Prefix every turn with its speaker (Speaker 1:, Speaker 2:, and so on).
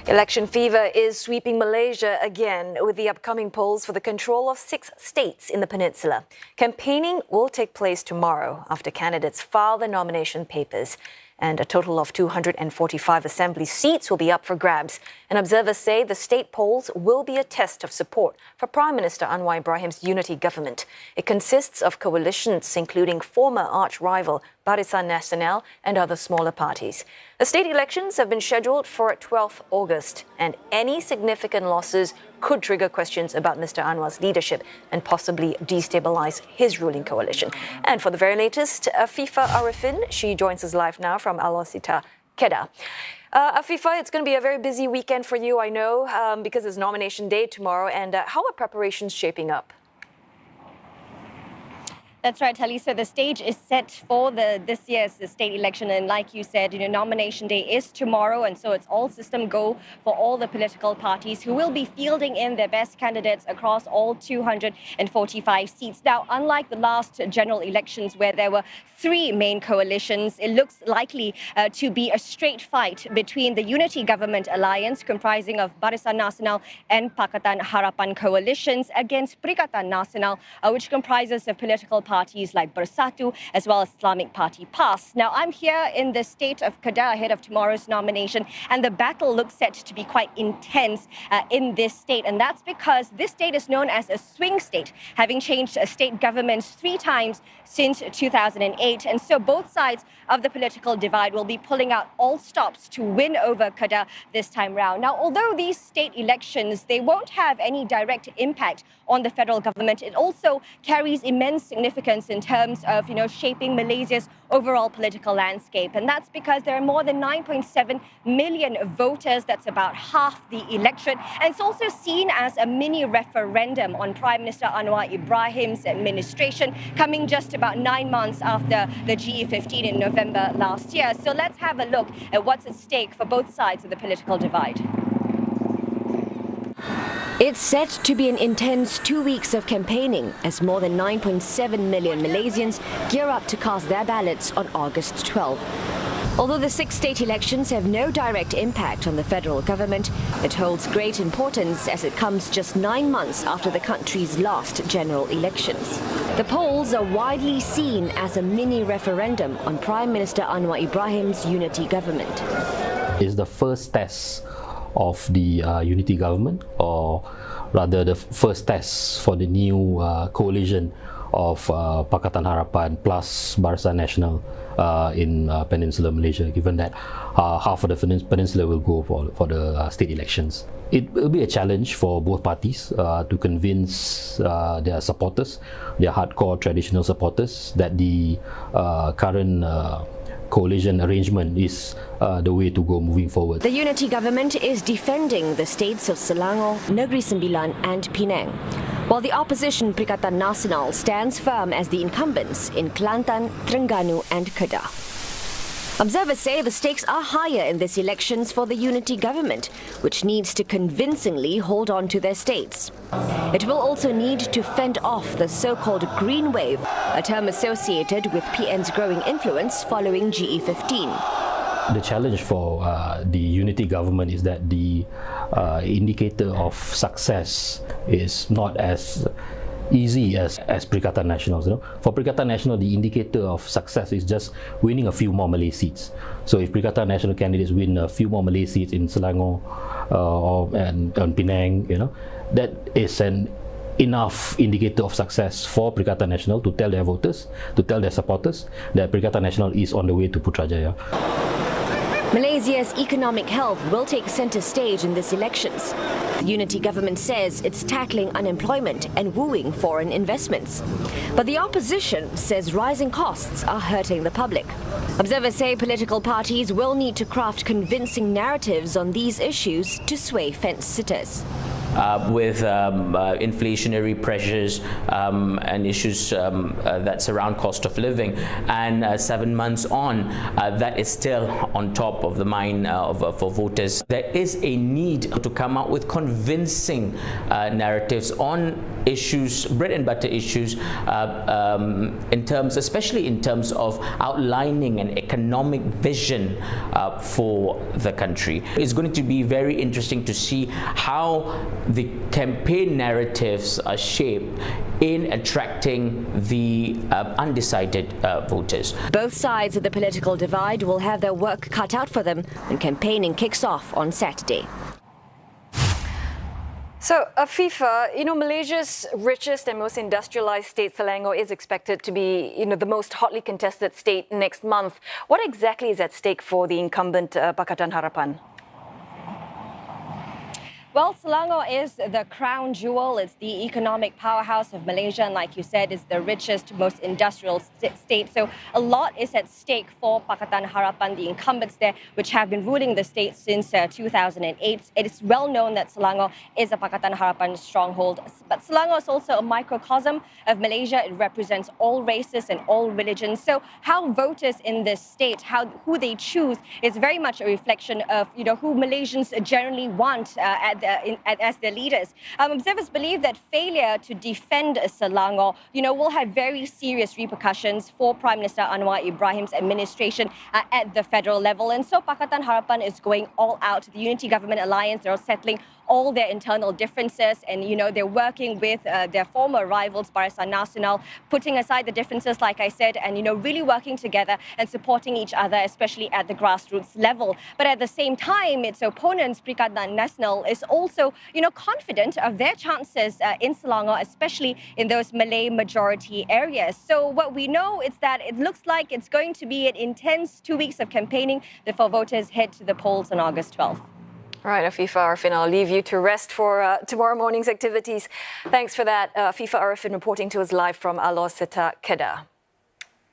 Speaker 1: Election fever is sweeping Malaysia again with the upcoming polls for the control of 6 states in the peninsula. Campaigning will take place tomorrow after candidates file their nomination papers. And a total of 245 assembly seats will be up for grabs. And observers say the state polls will be a test of support for Prime Minister Anwar Ibrahim's unity government. It consists of coalitions including former arch-rival Barisan Nasional and other smaller parties. The state elections have been scheduled for 12th August, and any significant losses could trigger questions about Mr Anwar's leadership and possibly destabilise his ruling coalition. And for the very latest, Afifa Arifin, she joins us live now from Alosita, Kedah. Afifa, it's going to be a very busy weekend for you, I know, because it's nomination day tomorrow. And how are preparations shaping up?
Speaker 2: That's right, Tali. So the stage is set for this year's state election. And like you said, nomination day is tomorrow. And so it's all system go for all the political parties who will be fielding in their best candidates across all 245 seats. Now, unlike the last general elections where there were 3 main coalitions, it looks likely to be a straight fight between the Unity Government Alliance comprising of Barisan Nasional and Pakatan Harapan coalitions against Perikatan Nasional, which comprises of political parties like Bersatu as well as Islamic Party PAS. Now, I'm here in the state of Kedah ahead of tomorrow's nomination, and the battle looks set to be quite intense in this state. And that's because this state is known as a swing state, having changed state governments 3 times since 2008. And so both sides of the political divide will be pulling out all stops to win over Kedah this time round. Now, although these state elections, they won't have any direct impact on the federal government, it also carries immense significance in terms of, shaping Malaysia's overall political landscape. And that's because there are more than 9.7 million voters. That's about half the electorate. And it's also seen as a mini referendum on Prime Minister Anwar Ibrahim's administration, coming just about 9 months after the GE15 in November last year. So let's have a look at what's at stake for both sides of the political divide.
Speaker 3: It's set to be an intense 2 weeks of campaigning as more than 9.7 million Malaysians gear up to cast their ballots on August 12. Although the 6 state elections have no direct impact on the federal government, it holds great importance as it comes just 9 months after the country's last general elections. The polls are widely seen as a mini referendum on Prime Minister Anwar Ibrahim's unity government.
Speaker 4: It's the first test of the unity government, or rather the first test for the new coalition of Pakatan Harapan plus Barisan Nasional in Peninsular Malaysia, given that half of the peninsula will go for the state elections. It will be a challenge for both parties to convince their supporters, their hardcore traditional supporters, that the current coalition arrangement is the way to go moving forward.
Speaker 3: The unity government is defending the states of Selangor, Negeri Sembilan and Penang, while the opposition Perikatan Nasional stands firm as the incumbents in Kelantan, Terengganu and Kedah. Observers say the stakes are higher in this elections for the unity government, which needs to convincingly hold on to their states. It will also need to fend off the so-called green wave, a term associated with PN's growing influence following GE15.
Speaker 4: The challenge for the unity government is that the indicator of success is not as easy as Perikatan Nasional. For Perikatan Nasional, the indicator of success is just winning a few more Malay seats. So if Perikatan Nasional candidates win a few more Malay seats in Selangor and Penang, that is an enough indicator of success for Perikatan Nasional to tell their voters, to tell their supporters that Perikatan Nasional is on the way to Putrajaya.
Speaker 3: Malaysia's economic health will take centre stage in this elections. The unity government says it's tackling unemployment and wooing foreign investments. But the opposition says rising costs are hurting the public. Observers say political parties will need to craft convincing narratives on these issues to sway fence-sitters.
Speaker 5: with inflationary pressures and issues that surround cost of living, and 7 months on, that is still on top of the mind for voters. There is a need to come out with convincing narratives on issues, bread and butter issues, especially in terms of outlining an economic vision for the country. It's going to be very interesting to see how the campaign narratives are shaped in attracting the undecided voters.
Speaker 3: Both sides of the political divide will have their work cut out for them when campaigning kicks off on Saturday.
Speaker 1: So, FIFA, Malaysia's richest and most industrialized state, Selangor, is expected to be, the most hotly contested state next month. What exactly is at stake for the incumbent Pakatan Harapan?
Speaker 2: Well, Selangor is the crown jewel. It's the economic powerhouse of Malaysia, and like you said, it's the richest, most industrial state. So a lot is at stake for Pakatan Harapan, the incumbents there, which have been ruling the state since 2008. It is well known that Selangor is a Pakatan Harapan stronghold. But Selangor is also a microcosm of Malaysia. It represents all races and all religions. So how voters in this state, who they choose, is very much a reflection of who Malaysians generally want as their leaders. Observers believe that failure to defend Selangor, will have very serious repercussions for Prime Minister Anwar Ibrahim's administration at the federal level. And so Pakatan Harapan is going all out. The Unity Government Alliance, they're settling all their internal differences, and they're working with their former rivals, Barisan Nasional, putting aside the differences, like I said, and really working together and supporting each other, especially at the grassroots level. But at the same time, its opponents, Perikatan Nasional, is also confident of their chances in Selangor, especially in those Malay majority areas. So what we know is that it looks like it's going to be an intense 2 weeks of campaigning before voters head to the polls on August 12th.
Speaker 1: All right, Afifa Arifin, I'll leave you to rest for tomorrow morning's activities. Thanks for that, Afifa Arifin, reporting to us live from Alor Seta, Kedah.